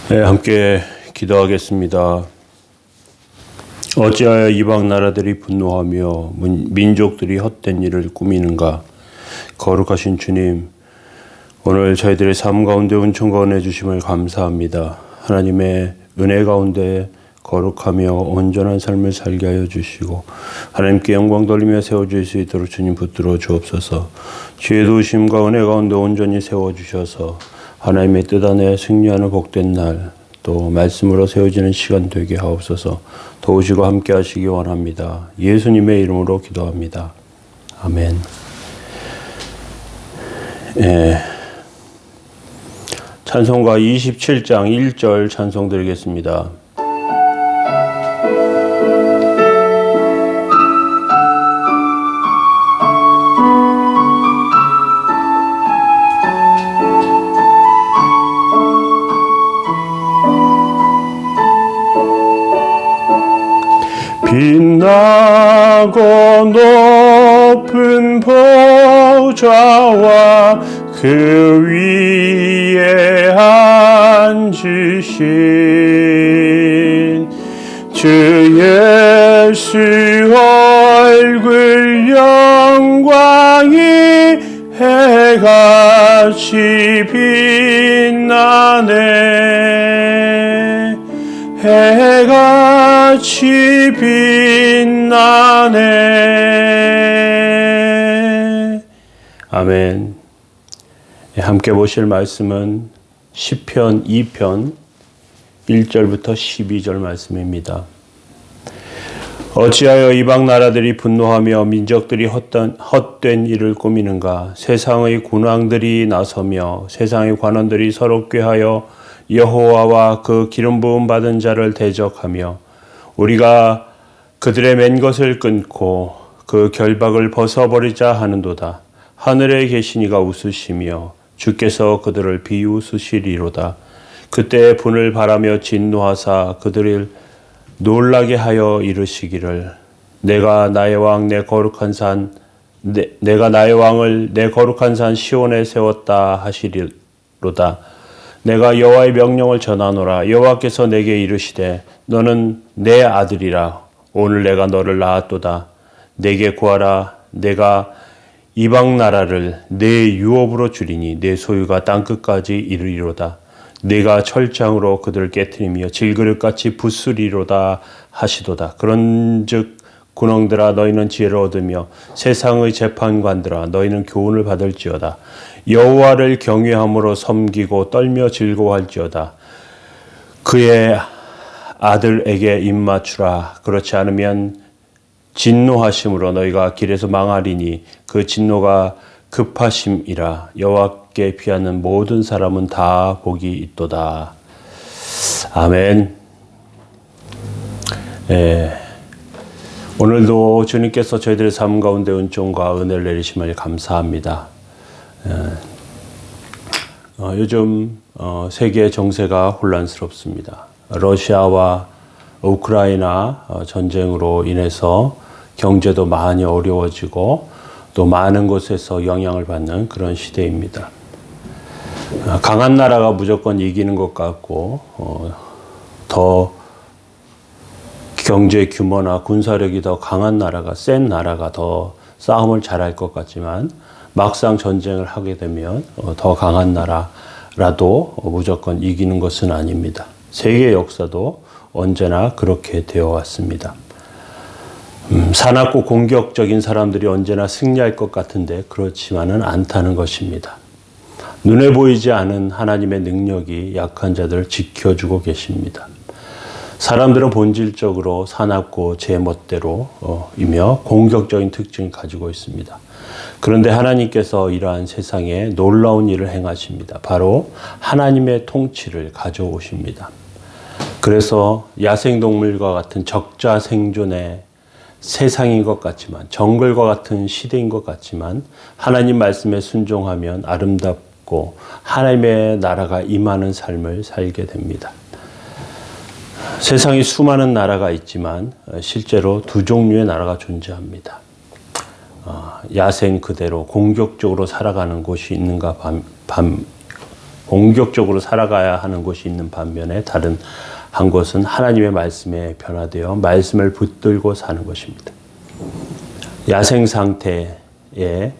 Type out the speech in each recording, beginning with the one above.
네, 함께 기도하겠습니다. 어찌하여 이방 나라들이 분노하며 민족들이 헛된 일을 꾸미는가? 거룩하신 주님, 오늘 저희들의 삶 가운데 은총과 은혜 주심을 감사합니다. 하나님의 은혜 가운데 거룩하며 온전한 삶을 살게 하여 주시고 하나님께 영광 돌리며 세워주실 수 있도록 주님 붙들어 주옵소서. 주의 도우심과 은혜 가운데 온전히 세워주셔서 하나님의 뜻 안에 승리하는 복된 날, 또 말씀으로 세워지는 시간 되게 하옵소서. 도우시고 함께 하시기 원합니다. 예수님의 이름으로 기도합니다. 아멘. 찬송가 27장 1절 찬송 드리겠습니다. 빛나고 높은 보좌와 그 위에 앉으신 주 예수 얼굴 영광이 해같이 빛나네. 해같이 빛나네. 아멘. 함께 보실 말씀은 시편 2편 1절부터 12절 말씀입니다. 어찌하여 이방 나라들이 분노하며 민족들이 헛된 일을 꾸미는가? 세상의 군왕들이 나서며 세상의 관원들이 서로 꾀하여 여호와와 그 기름 부음 받은 자를 대적하며 우리가 그들의 맨 것을 끊고 그 결박을 벗어버리자 하는도다. 하늘에 계신 이가 웃으시며 주께서 그들을 비웃으시리로다. 그때 분을 바라며 진노하사 그들을 놀라게 하여 이르시기를 내가 나의 왕을 내 거룩한 산 시온에 세웠다 하시리로다. 내가 여호와의 명령을 전하노라. 여호와께서 내게 이르시되 너는 내 아들이라. 오늘 내가 너를 낳았도다. 내게 구하라. 내가 이방 나라를 내 유업으로 주리니 내 소유가 땅끝까지 이르리로다. 내가 철장으로 그들을 깨트리며 질그릇같이 부수리로다 하시도다. 그런즉 군왕들아 너희는 지혜를 얻으며 세상의 재판관들아 너희는 교훈을 받을지어다. 여호와를 경외함으로 섬기고 떨며 즐거워할지어다. 그의 아들에게 입맞추라. 그렇지 않으면 진노하심으로 너희가 길에서 망하리니 그 진노가 급하심이라. 여호와께 피하는 모든 사람은 다 복이 있도다. 아멘. 오늘도 주님께서 저희들의 삶 가운데 은총과 은혜를 내리심을 감사합니다. 요즘 세계 정세가 혼란스럽습니다. 러시아와 우크라이나 전쟁으로 인해서 경제도 많이 어려워지고 또 많은 곳에서 영향을 받는 그런 시대입니다. 강한 나라가 무조건 이기는 것 같고 더 경제 규모나 군사력이 더 강한 나라가, 센 나라가 더 싸움을 잘할 것 같지만 막상 전쟁을 하게 되면 더 강한 나라라도 무조건 이기는 것은 아닙니다. 세계 역사도 언제나 그렇게 되어 왔습니다. 사납고 공격적인 사람들이 언제나 승리할 것 같은데 그렇지만은 않다는 것입니다. 눈에 보이지 않은 하나님의 능력이 약한 자들을 지켜주고 계십니다. 사람들은 본질적으로 사납고 제 멋대로이며 공격적인 특징을 가지고 있습니다. 그런데 하나님께서 이러한 세상에 놀라운 일을 행하십니다. 바로 하나님의 통치를 가져오십니다. 그래서 야생동물과 같은 적자생존의 세상인 것 같지만, 정글과 같은 시대인 것 같지만 하나님 말씀에 순종하면 아름답고 하나님의 나라가 임하는 삶을 살게 됩니다. 세상에 수많은 나라가 있지만 실제로 두 종류의 나라가 존재합니다. 야생 그대로 공격적으로 살아가는 곳이 있는가 공격적으로 살아가야 하는 곳이 있는 반면에 다른 한 곳은 하나님의 말씀에 변화되어 말씀을 붙들고 사는 것입니다. 야생 상태의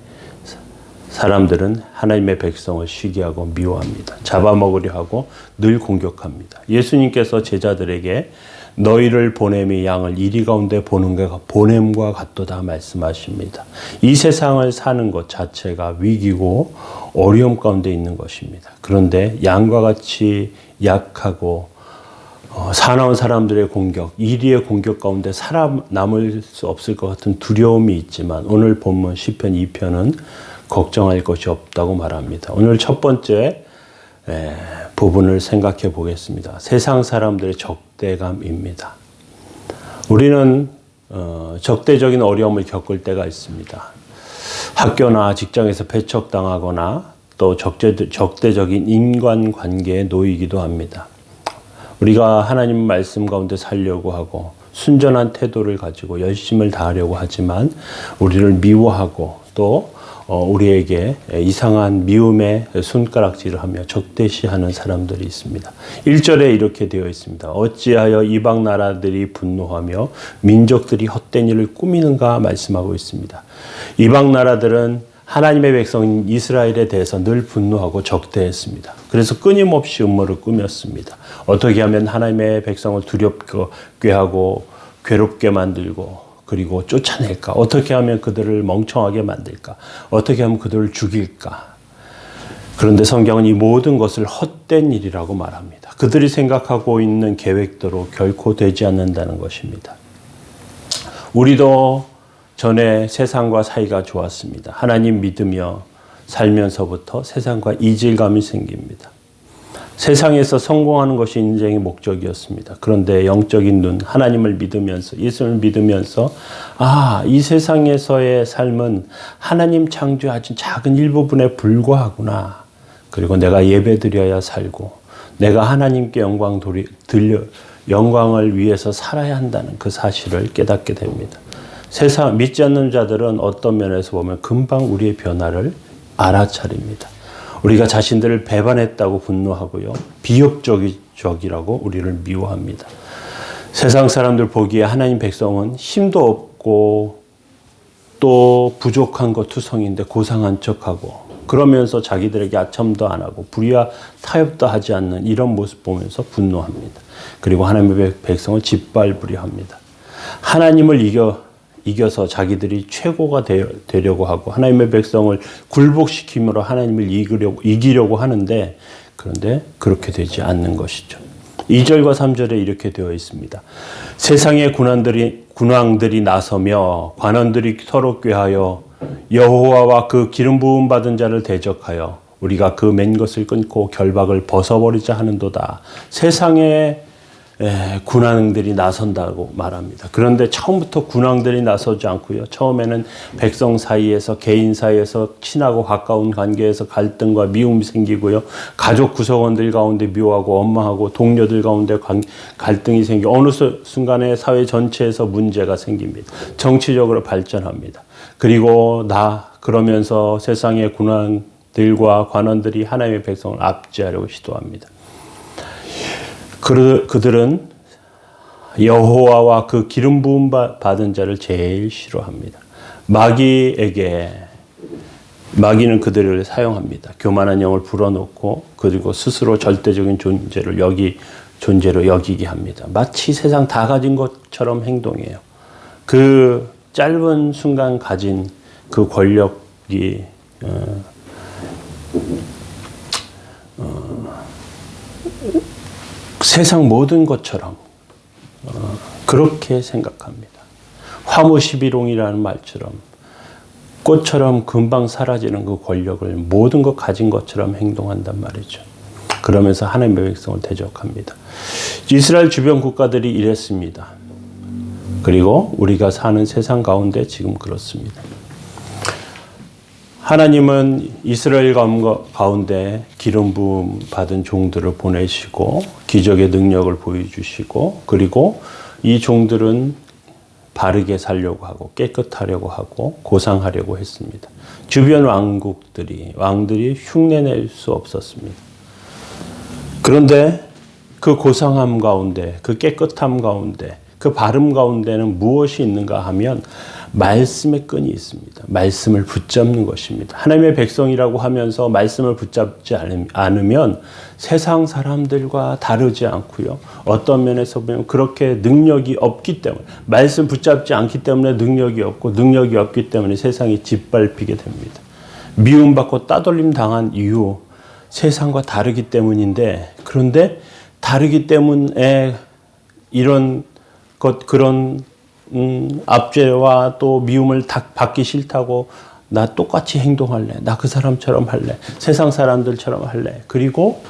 사람들은 하나님의 백성을 시기하고 미워합니다. 잡아먹으려 하고 늘 공격합니다. 예수님께서 제자들에게 너희를 보냄이 양을 이리 가운데 보는 게 보냄과 같도다 말씀하십니다. 이 세상을 사는 것 자체가 위기고 어려움 가운데 있는 것입니다. 그런데 양과 같이 약하고 사나운 사람들의 공격, 이리의 공격 가운데 살아남을 수 없을 것 같은 두려움이 있지만 오늘 본문 시편 2편은 걱정할 것이 없다고 말합니다. 오늘 첫 번째 부분을 생각해 보겠습니다. 세상 사람들의 적대감입니다. 우리는 적대적인 어려움을 겪을 때가 있습니다. 학교나 직장에서 배척당하거나 또 적대적인 인간관계에 놓이기도 합니다. 우리가 하나님 말씀 가운데 살려고 하고 순전한 태도를 가지고 열심을 다하려고 하지만 우리를 미워하고 또 우리에게 이상한 미움의 손가락질을 하며 적대시하는 사람들이 있습니다. 1절에 이렇게 되어 있습니다. 어찌하여 이방 나라들이 분노하며 민족들이 헛된 일을 꾸미는가 말씀하고 있습니다. 이방 나라들은 하나님의 백성인 이스라엘에 대해서 늘 분노하고 적대했습니다. 그래서 끊임없이 음모를 꾸몄습니다. 어떻게 하면 하나님의 백성을 두렵게 하고 괴롭게 만들고 그리고 쫓아낼까? 어떻게 하면 그들을 멍청하게 만들까? 어떻게 하면 그들을 죽일까? 그런데 성경은 이 모든 것을 헛된 일이라고 말합니다. 그들이 생각하고 있는 계획대로 결코 되지 않는다는 것입니다. 우리도 전에 세상과 사이가 좋았습니다. 하나님 믿으며 살면서부터 세상과 이질감이 생깁니다. 세상에서 성공하는 것이 인생의 목적이었습니다. 그런데 영적인 눈, 하나님을 믿으면서, 예수를 믿으면서, 이 세상에서의 삶은 하나님 창조하신 작은 일부분에 불과하구나. 그리고 내가 예배드려야 살고, 내가 하나님께 영광을 위해서 살아야 한다는 그 사실을 깨닫게 됩니다. 세상, 믿지 않는 자들은 어떤 면에서 보면 금방 우리의 변화를 알아차립니다. 우리가 자신들을 배반했다고 분노하고요. 비협적이라고 우리를 미워합니다. 세상 사람들 보기에 하나님 백성은 힘도 없고 또 부족한 것 투성인데 고상한 척하고 그러면서 자기들에게 아첨도 안 하고 불의와 타협도 하지 않는 이런 모습 보면서 분노합니다. 그리고 하나님의 백성을 짓밟으려 합니다. 하나님을 이겨서 자기들이 최고가 되려고 하고 하나님의 백성을 굴복시킴으로 하나님을 이기려고 하는데 그런데 그렇게 되지 않는 것이죠. 2절과 3절에 이렇게 되어 있습니다. 세상의 군왕들이 나서며 관원들이 서로 꾀하여 여호와와 그 기름 부음 받은 자를 대적하여 우리가 그 맨 것을 끊고 결박을 벗어버리자 하는도다. 세상에 군왕들이 나선다고 말합니다. 그런데 처음부터 군왕들이 나서지 않고요. 처음에는 백성 사이에서 개인 사이에서 친하고 가까운 관계에서 갈등과 미움이 생기고요. 가족 구성원들 가운데 미워하고 원망하고 동료들 가운데 갈등이 생기고 어느 순간에 사회 전체에서 문제가 생깁니다. 정치적으로 발전합니다. 그리고 그러면서 세상의 군왕들과 관원들이 하나님의 백성을 압제하려고 시도합니다. 그들은 여호와와 그 기름 부음 받은 자를 제일 싫어합니다. 마귀는 그들을 사용합니다. 교만한 영을 불어넣고 그리고 스스로 절대적인 존재로 여기게 합니다. 마치 세상 다 가진 것처럼 행동해요. 그 짧은 순간 가진 그 권력이 세상 모든 것처럼 그렇게 생각합니다. 화무시비롱이라는 말처럼 꽃처럼 금방 사라지는 그 권력을 모든 것 가진 것처럼 행동한단 말이죠. 그러면서 하나님의 백성을 대적합니다. 이스라엘 주변 국가들이 이랬습니다. 그리고 우리가 사는 세상 가운데 지금 그렇습니다. 하나님은 이스라엘 가운데 기름 부음 받은 종들을 보내시고 기적의 능력을 보여주시고 그리고 이 종들은 바르게 살려고 하고 깨끗하려고 하고 고상하려고 했습니다. 주변 왕들이 흉내낼 수 없었습니다. 그런데 그 고상함 가운데, 그 깨끗함 가운데, 그 바름 가운데는 무엇이 있는가 하면 말씀의 끈이 있습니다. 말씀을 붙잡는 것입니다. 하나님의 백성이라고 하면서 말씀을 붙잡지 않으면 세상 사람들과 다르지 않고요. 어떤 면에서 보면 그렇게 능력이 없기 때문에, 말씀 붙잡지 않기 때문에 능력이 없고, 능력이 없기 때문에 세상이 짓밟히게 됩니다. 미움받고 따돌림 당한 이유, 세상과 다르기 때문인데, 그런데 다르기 때문에 이런 그런 압제와 또 미움을 받기 싫다고 나 똑같이 행동할래. 나 그 사람처럼 할래. 세상 사람들처럼 할래. 그리고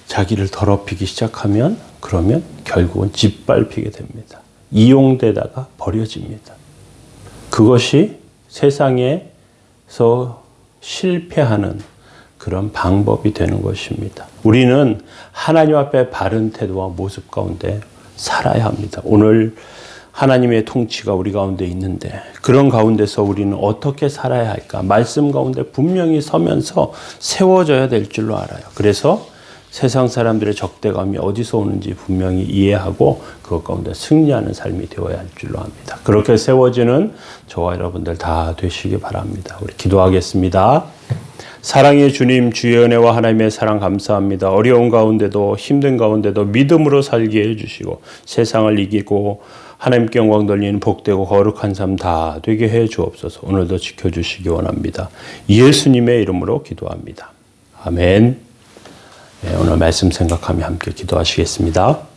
자기를 더럽히기 시작하면 그러면 결국은 짓밟히게 됩니다. 이용되다가 버려집니다. 그것이 세상에서 실패하는 그런 방법이 되는 것입니다. 우리는 하나님 앞에 바른 태도와 모습 가운데 살아야 합니다. 오늘 하나님의 통치가 우리 가운데 있는데 그런 가운데서 우리는 어떻게 살아야 할까? 말씀 가운데 분명히 서면서 세워져야 될 줄로 알아요. 그래서 세상 사람들의 적대감이 어디서 오는지 분명히 이해하고 그것 가운데 승리하는 삶이 되어야 할 줄로 압니다. 그렇게 세워지는 저와 여러분들 다 되시기 바랍니다. 우리 기도하겠습니다. 사랑의 주님, 주의 은혜와 하나님의 사랑 감사합니다. 어려운 가운데도 힘든 가운데도 믿음으로 살게 해주시고 세상을 이기고 하나님께 영광 돌리는 복되고 거룩한 삶 다 되게 해 주옵소서. 오늘도 지켜주시기 원합니다. 예수님의 이름으로 기도합니다. 아멘. 네, 오늘 말씀 생각하며 함께 기도하시겠습니다.